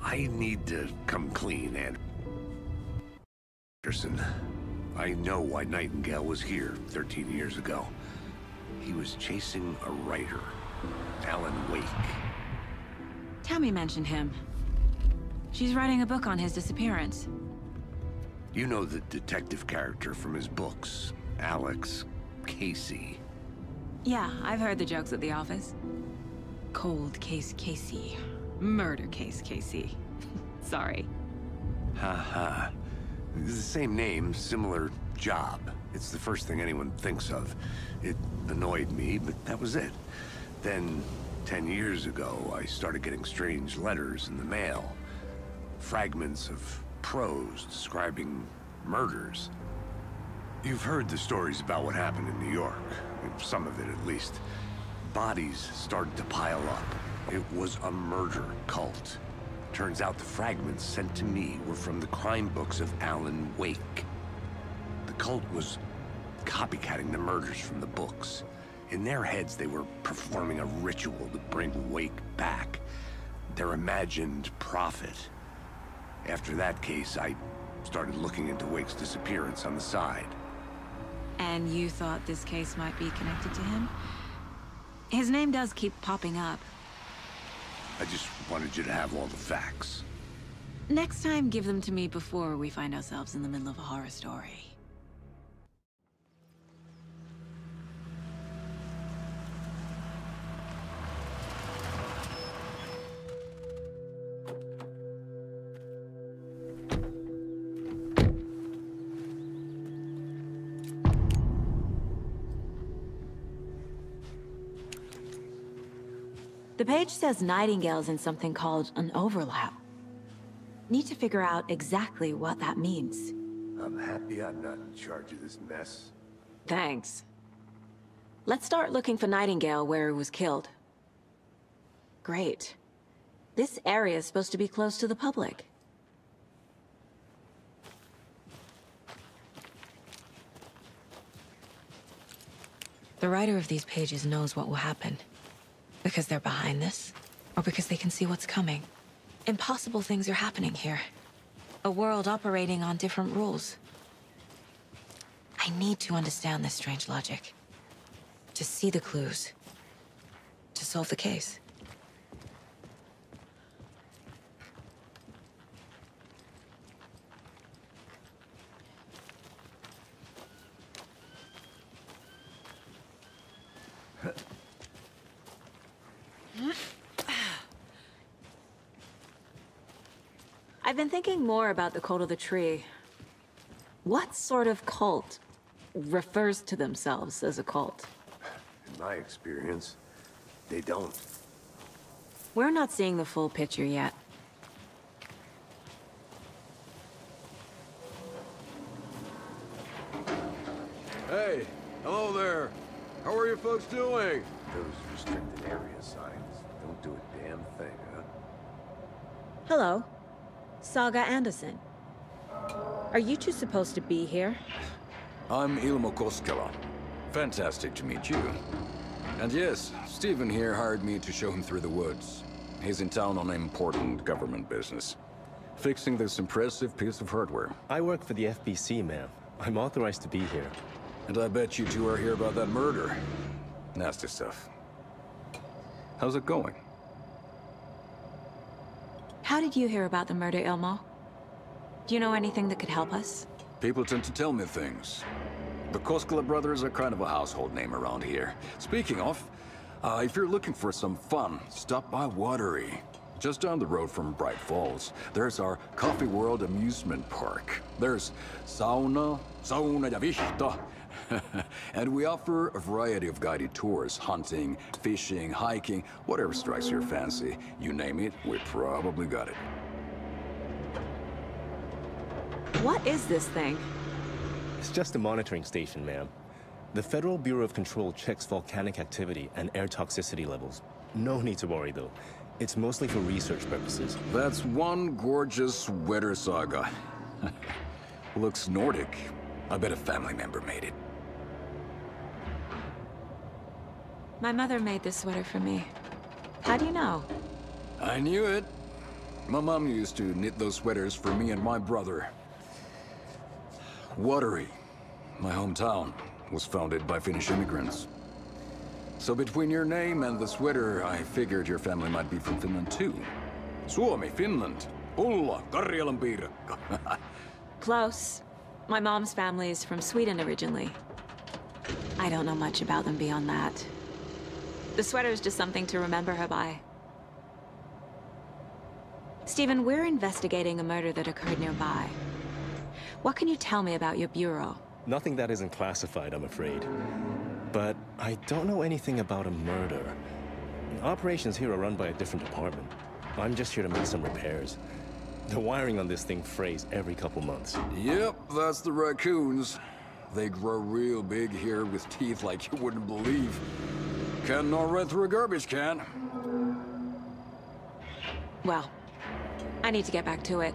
I need to come clean, Anderson. I know why Nightingale was here 13 years ago. He was chasing a writer, Alan Wake. Tammy mentioned him. She's writing a book on his disappearance. You know the detective character from his books, Alex Casey. Yeah, I've heard the jokes at the office. Cold case Casey. Murder case Casey. Sorry. Haha. The same name, similar job. It's the first thing anyone thinks of. It annoyed me, but that was it. Then, 10 years ago, I started getting strange letters in the mail. Fragments of prose describing murders. You've heard the stories about what happened in New York. Some of it, at least. Bodies started to pile up. It was a murder cult. Turns out the fragments sent to me were from the crime books of Alan Wake. The cult was copycatting the murders from the books. In their heads, they were performing a ritual to bring Wake back. Their imagined prophet. After that case, I started looking into Wake's disappearance on the side. And you thought this case might be connected to him? His name does keep popping up. I just wanted you to have all the facts. Next time, give them to me before we find ourselves in the middle of a horror story. The page says Nightingale's in something called an overlap. Need to figure out exactly what that means. I'm happy I'm not in charge of this mess. Thanks. Let's start looking for Nightingale where he was killed. Great. This area is supposed to be close to the public. The writer of these pages knows what will happen. Because they're behind this, or because they can see what's coming. Impossible things are happening here. A world operating on different rules. I need to understand this strange logic. To see the clues. To solve the case. I've been thinking more about the cult of the tree. What sort of cult refers to themselves as a cult? In my experience, they don't. We're not seeing the full picture yet. Hey, hello there. How are you folks doing? Those restricted area signs don't do a damn thing, huh? Hello. Saga Anderson. Are you two supposed to be here? I'm Ilmo Koskela. Fantastic to meet you. And yes, Stephen here hired me to show him through the woods. He's in town on important government business. Fixing this impressive piece of hardware. I work for the FBC, ma'am. I'm authorized to be here. And I bet you two are here about that murder. Nasty stuff. How's it going? How did you hear about the murder, Ilmo? Do you know anything that could help us? People tend to tell me things. The Koskela brothers are kind of a household name around here. Speaking of, if you're looking for some fun, stop by Watery. Just down the road from Bright Falls, there's our Coffee World amusement park. There's sauna ja vihta. And we offer a variety of guided tours, hunting, fishing, hiking, whatever strikes your fancy. You name it, we probably got it. What is this thing? It's just a monitoring station, ma'am. The Federal Bureau of Control checks volcanic activity and air toxicity levels. No need to worry, though. It's mostly for research purposes. That's one gorgeous weather saga. Looks Nordic. I bet a family member made it. My mother made this sweater for me. How do you know? I knew it. My mom used to knit those sweaters for me and my brother. Watery, my hometown, was founded by Finnish immigrants. So between your name and the sweater, I figured your family might be from Finland too. Suomi, Finland. Ulla, Karjalan piirakka. Close. My mom's family is from Sweden originally. I don't know much about them beyond that. The sweater is just something to remember her by. Stephen, we're investigating a murder that occurred nearby. What can you tell me about your bureau? Nothing that isn't classified, I'm afraid. But I don't know anything about a murder. Operations here are run by a different department. I'm just here to make some repairs. The wiring on this thing frays every couple months. Yep, that's the raccoons. They grow real big here with teeth like you wouldn't believe. Can't gnaw right through a garbage can. Well, I need to get back to it.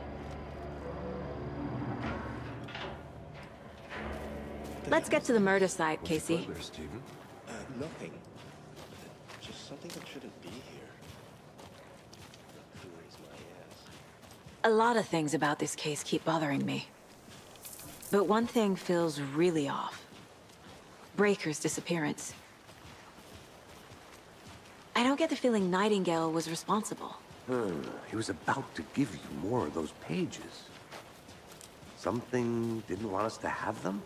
Let's get to the murder site, Casey. Nothing. Just something that shouldn't be here. A lot of things about this case keep bothering me. But one thing feels really off. Breaker's disappearance. I don't get the feeling Nightingale was responsible. He was about to give you more of those pages. Something didn't want us to have them?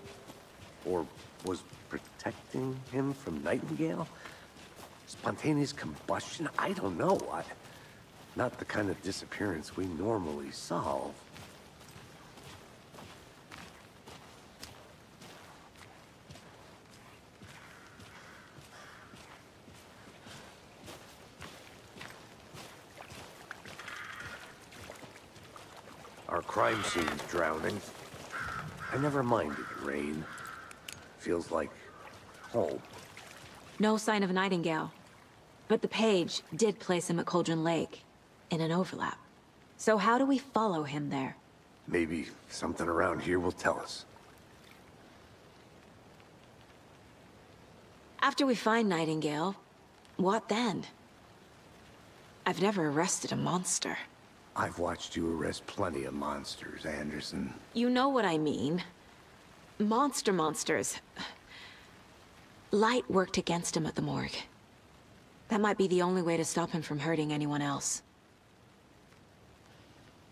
Or was protecting him from Nightingale? Spontaneous combustion? I don't know. Not the kind of disappearance we normally solve. Our crime scene's drowning. I never minded rain. Feels like home. No sign of Nightingale. But the page did place him at Cauldron Lake, in an overlap. So how do we follow him there? Maybe something around here will tell us. After we find Nightingale, what then? I've never arrested a monster. I've watched you arrest plenty of monsters, Anderson. You know what I mean. Monsters. Light worked against him at the morgue. That might be the only way to stop him from hurting anyone else.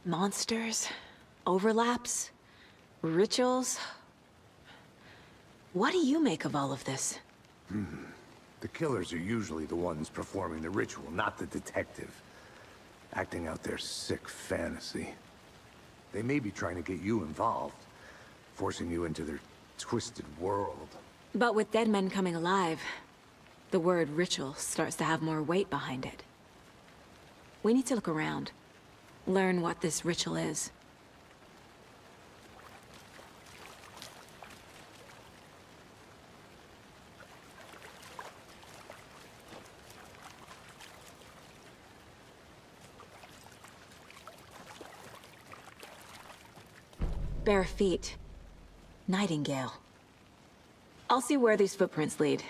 Monsters? Overlaps? Rituals? What do you make of all of this? The killers are usually the ones performing the ritual, not the detective. Acting out their sick fantasy. They may be trying to get you involved, forcing you into their twisted world. But with dead men coming alive, the word ritual starts to have more weight behind it. We need to look around. Learn what this ritual is. Bare feet. Nightingale. I'll see where these footprints lead.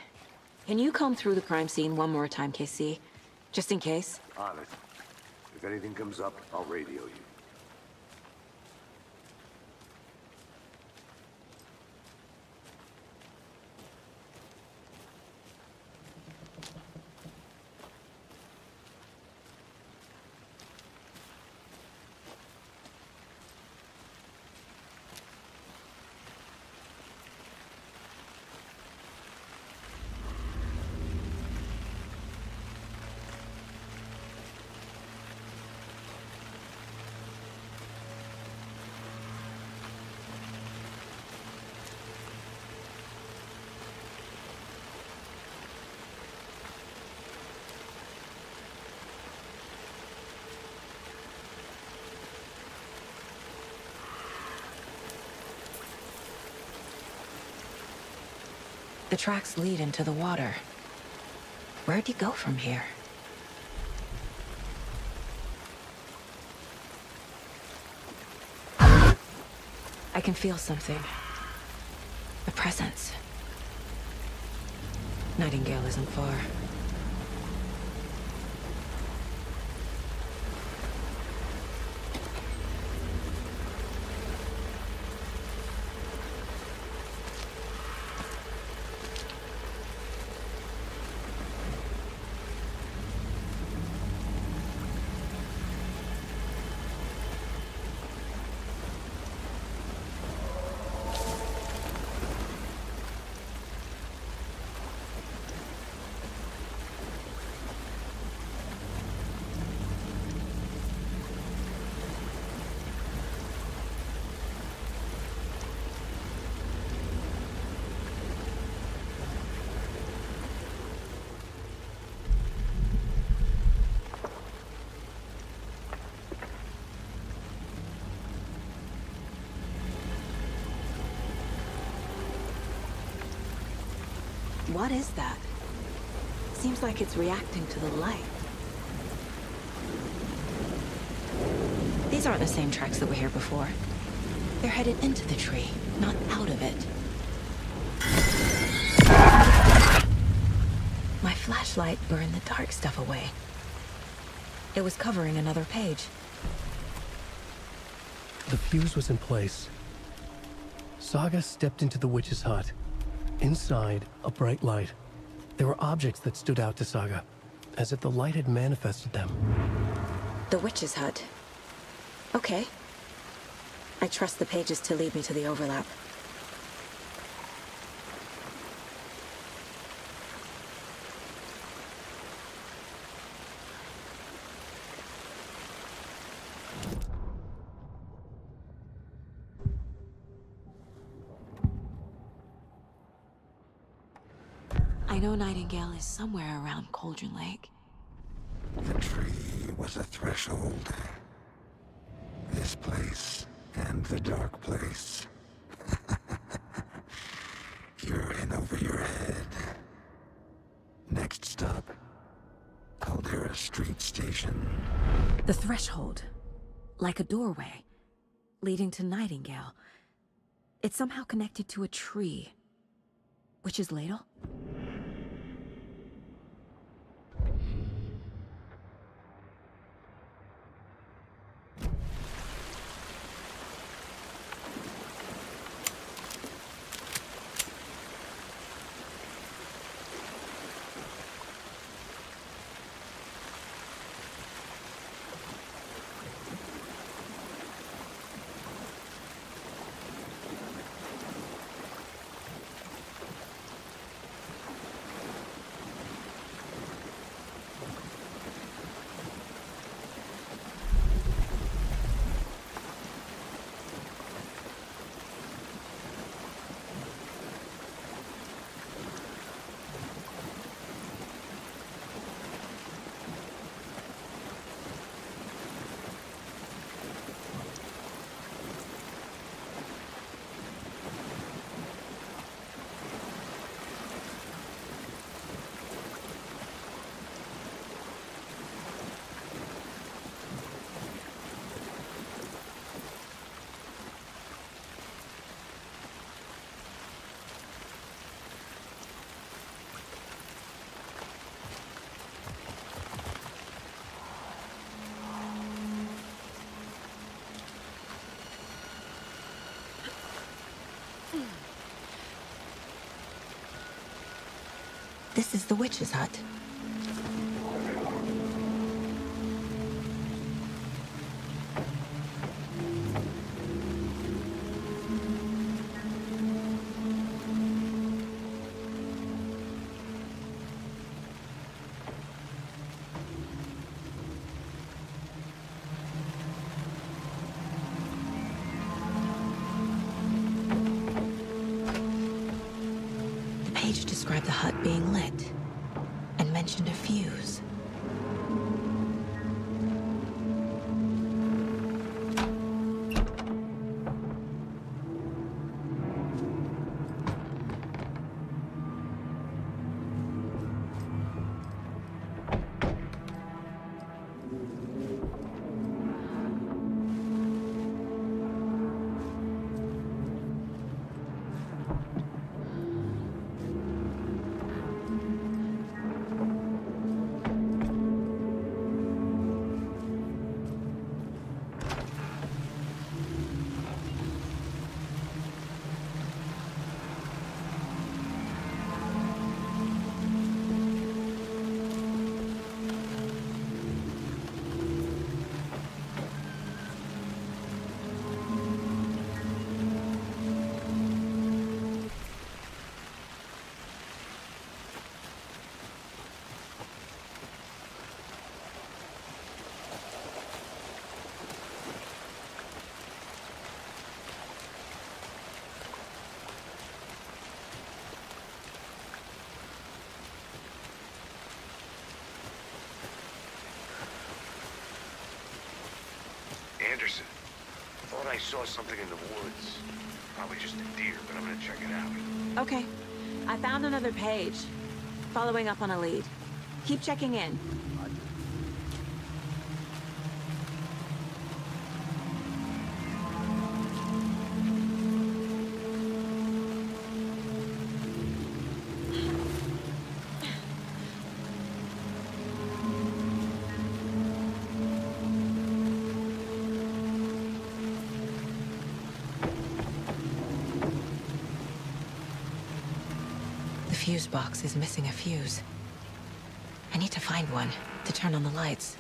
Can you comb through the crime scene one more time, KC? Just in case? On it. If anything comes up, I'll radio you. The tracks lead into the water. Where'd he go from here? I can feel something. A presence. Nightingale isn't far. What is that? Seems like it's reacting to the light. These aren't the same tracks that were here before. They're headed into the tree, not out of it. My flashlight burned the dark stuff away. It was covering another page. The fuse was in place. Saga stepped into the witch's hut. Inside, a bright light. There were objects that stood out to Saga, as if the light had manifested them. The witch's hut. Okay. I trust the pages to lead me to the overlap. I know Nightingale is somewhere around Cauldron Lake. The tree was a threshold. This place and the dark place. You're in over your head. Next stop, Caldera Street Station. The threshold. Like a doorway. Leading to Nightingale. It's somehow connected to a tree. Witch's Ladle? This is the witch's hut. The page described the hut being lit, and mentioned a fuse. Anderson. Thought I saw something in the woods. Probably just a deer, but I'm gonna check it out. Okay. I found another page. Following up on a lead. Keep checking in. The fuse box is missing a fuse. I need to find one to turn on the lights.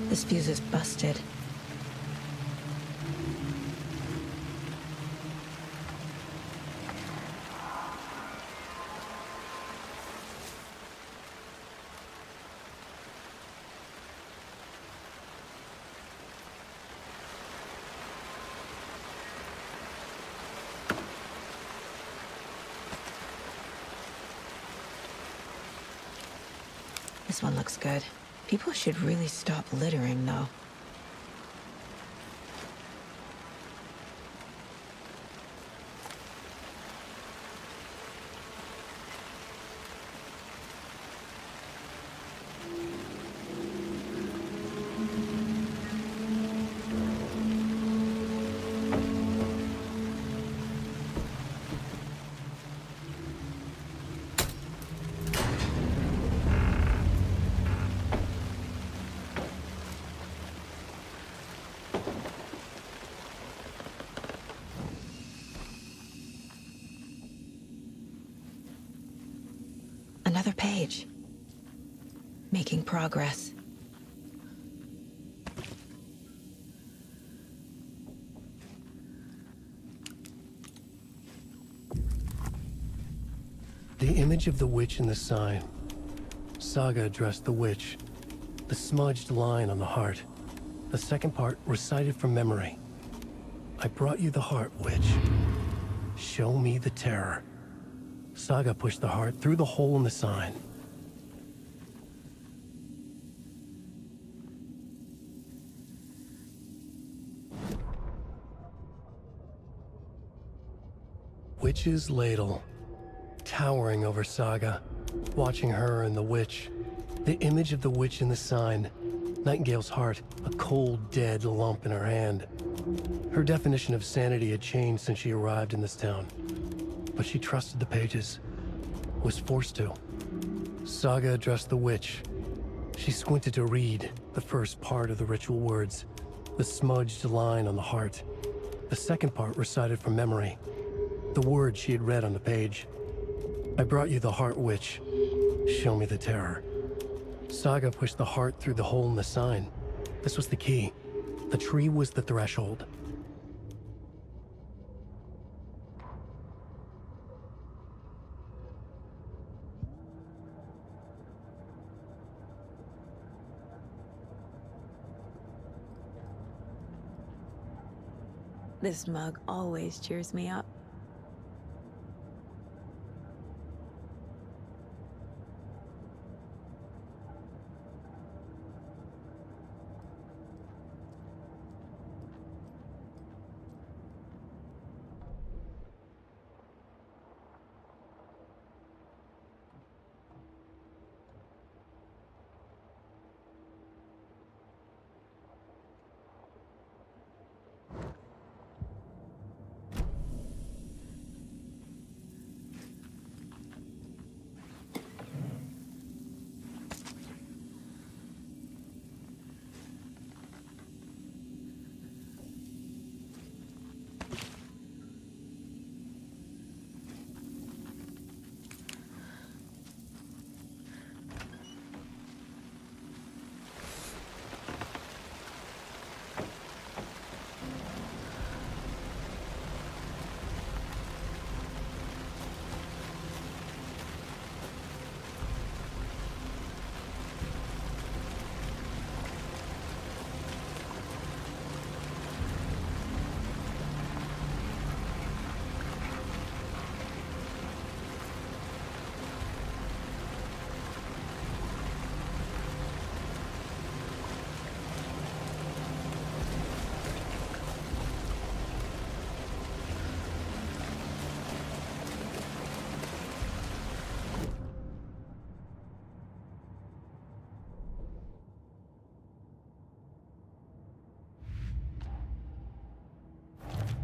This fuse is busted. This one looks good. People should really stop littering, though. Another page. Making progress. The image of the witch in the sign. Saga addressed the witch. The smudged line on the heart. The second part recited from memory. I brought you the heart, witch. Show me the terror. Saga pushed the heart through the hole in the sign. Witch's ladle, towering over Saga, watching her and the witch. The image of the witch in the sign. Nightingale's heart, a cold, dead lump in her hand. Her definition of sanity had changed since she arrived in this town. But she trusted the pages. Was forced to. Saga addressed the witch. She squinted to read the first part of the ritual words. The smudged line on the heart. The second part recited from memory. The words she had read on the page. I brought you the heart, witch. Show me the terror. Saga pushed the heart through the hole in the sign. This was the key. The tree was the threshold. This mug always cheers me up.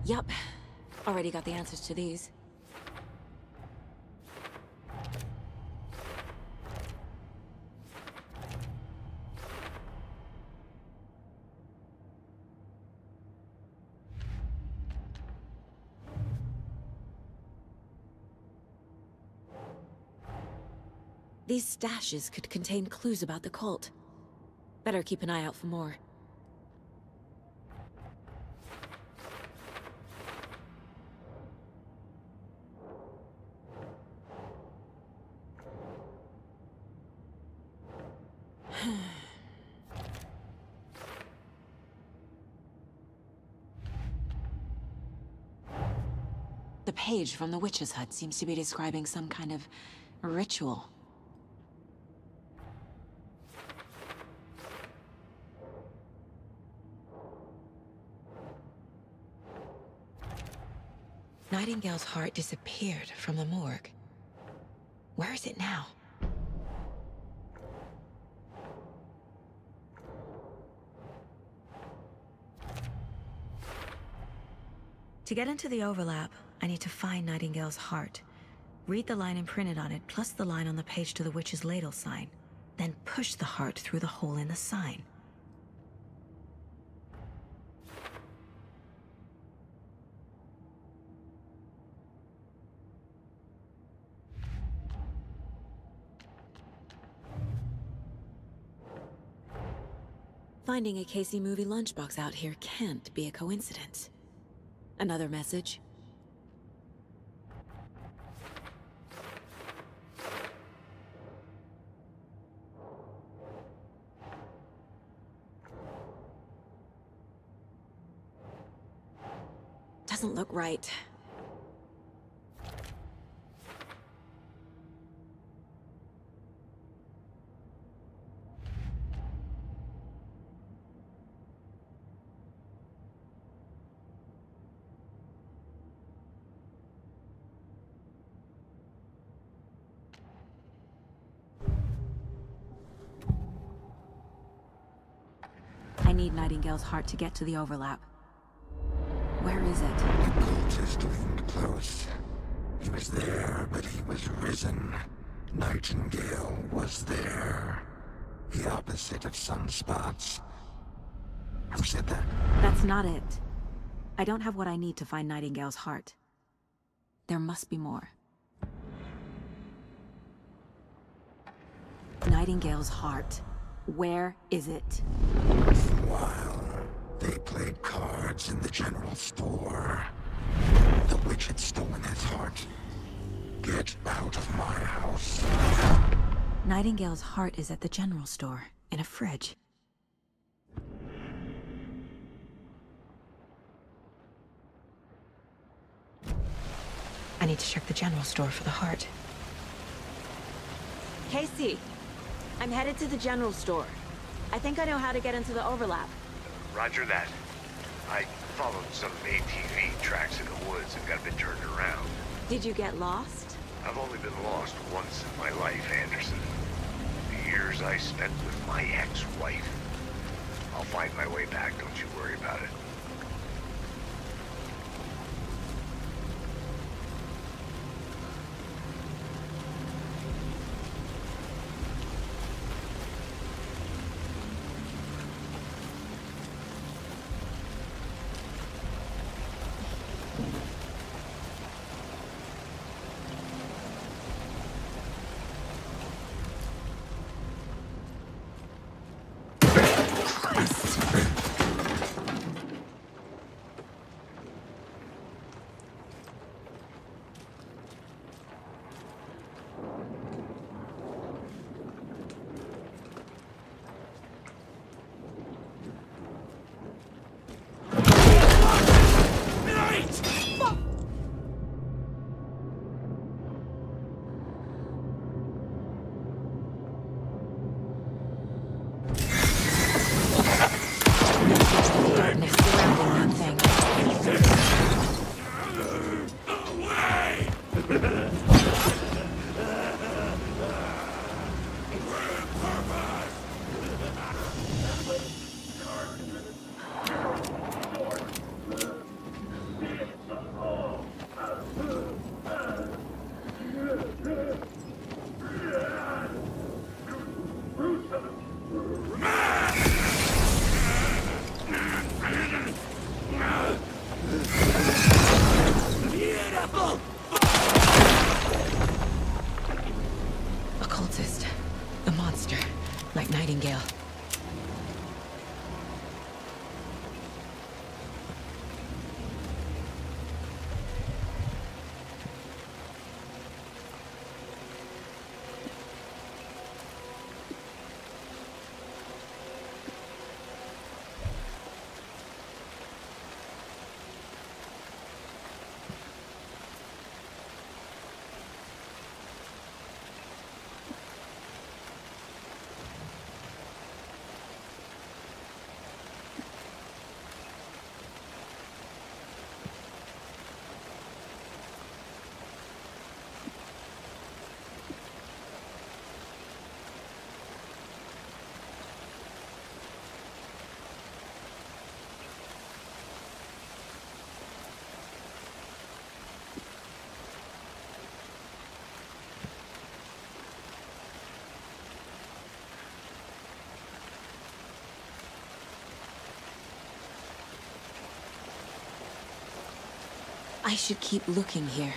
Yup. Already got the answers to these. These stashes could contain clues about the cult. Better keep an eye out for more. The page from the witch's hut seems to be describing some kind of ritual. Nightingale's heart disappeared from the morgue. Where is it now? To get into the overlap, I need to find Nightingale's heart. Read the line imprinted on it, plus the line on the page to the witch's ladle sign. Then push the heart through the hole in the sign. Finding a Casey movie lunchbox out here can't be a coincidence. Another message. Doesn't look right. I need Nightingale's heart to get to the overlap. Where is it? The cultist leaned close. He was there, but he was risen. Nightingale was there. The opposite of sunspots. Who said that? That's not it. I don't have what I need to find Nightingale's heart. There must be more. Nightingale's heart. Where is it? While they played cards in the general store, the witch had stolen his heart. Get out of my house. Nightingale's heart is at the general store, in a fridge. I need to check the general store for the heart. Casey! I'm headed to the general store. I think I know how to get into the overlap. Roger that. I followed some ATV tracks in the woods and got a bit turned around. Did you get lost? I've only been lost once in my life, Anderson. The years I spent with my ex-wife. I'll find my way back, don't you worry about it. Nightingale. I should keep looking here.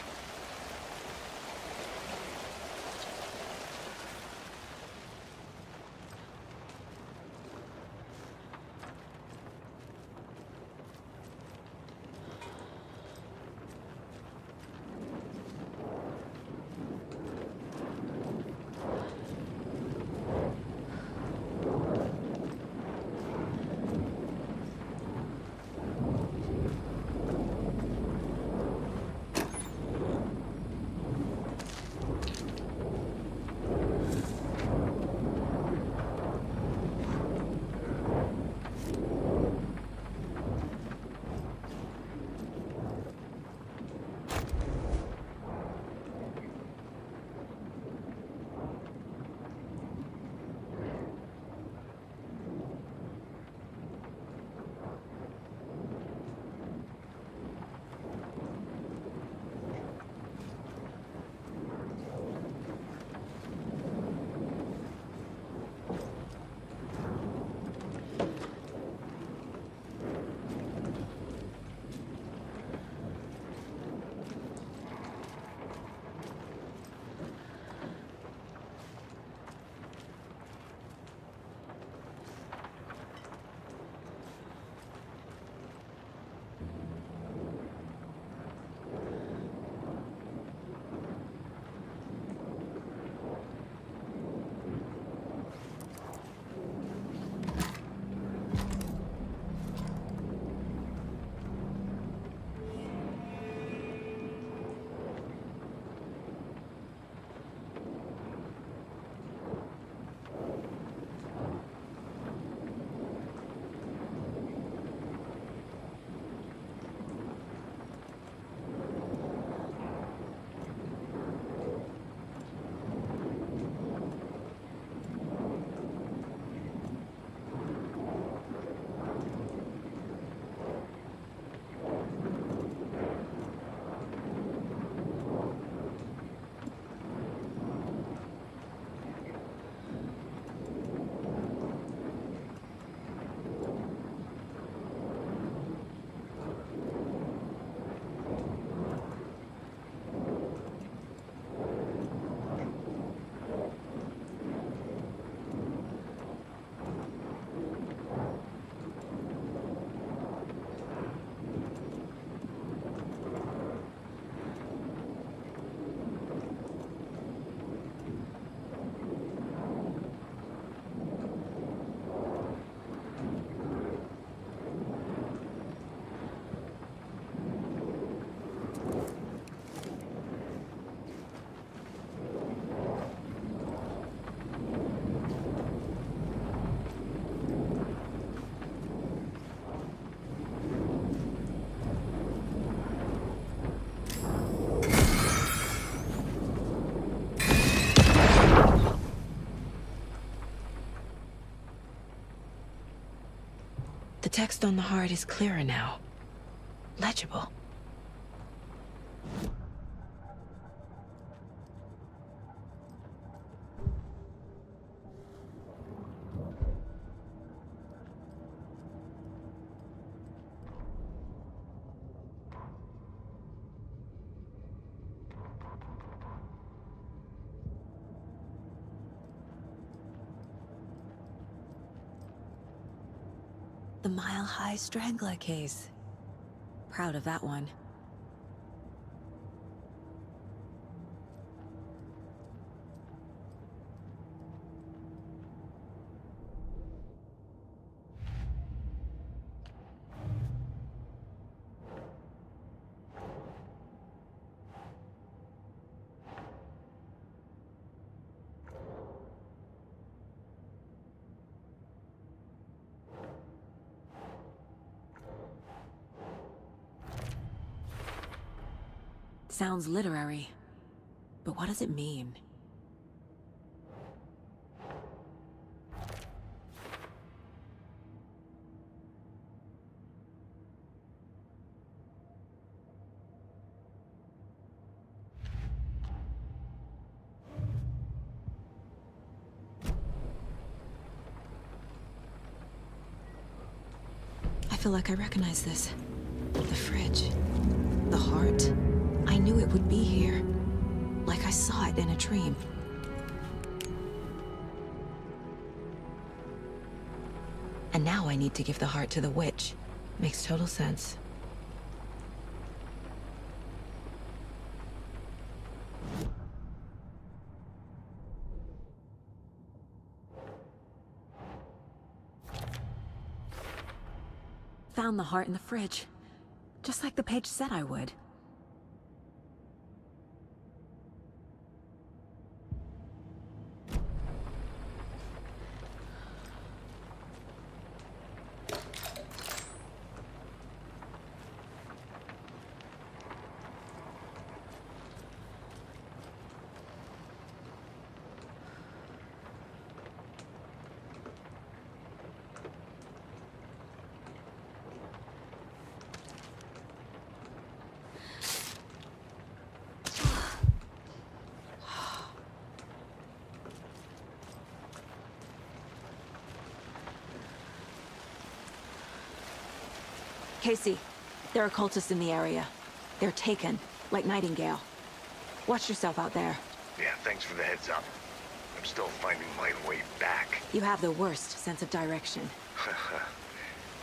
The text on the heart is clearer now. Legible. The mile-high strangler case. Proud of that one. Sounds literary, but what does it mean? I feel like I recognize this. The fridge. The heart. I knew it would be here. Like I saw it in a dream. And now I need to give the heart to the witch. Makes total sense. Found the heart in the fridge. Just like the page said I would. Casey, there are cultists in the area. They're taken, like Nightingale. Watch yourself out there. Yeah, thanks for the heads up. I'm still finding my way back. You have the worst sense of direction.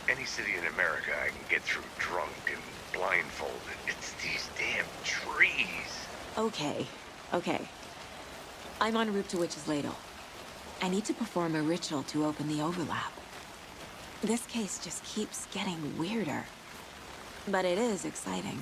Any city in America I can get through drunk and blindfolded. It's these damn trees. Okay. I'm en route to Witch's Ladle. I need to perform a ritual to open the overlap. This case just keeps getting weirder. But it is exciting.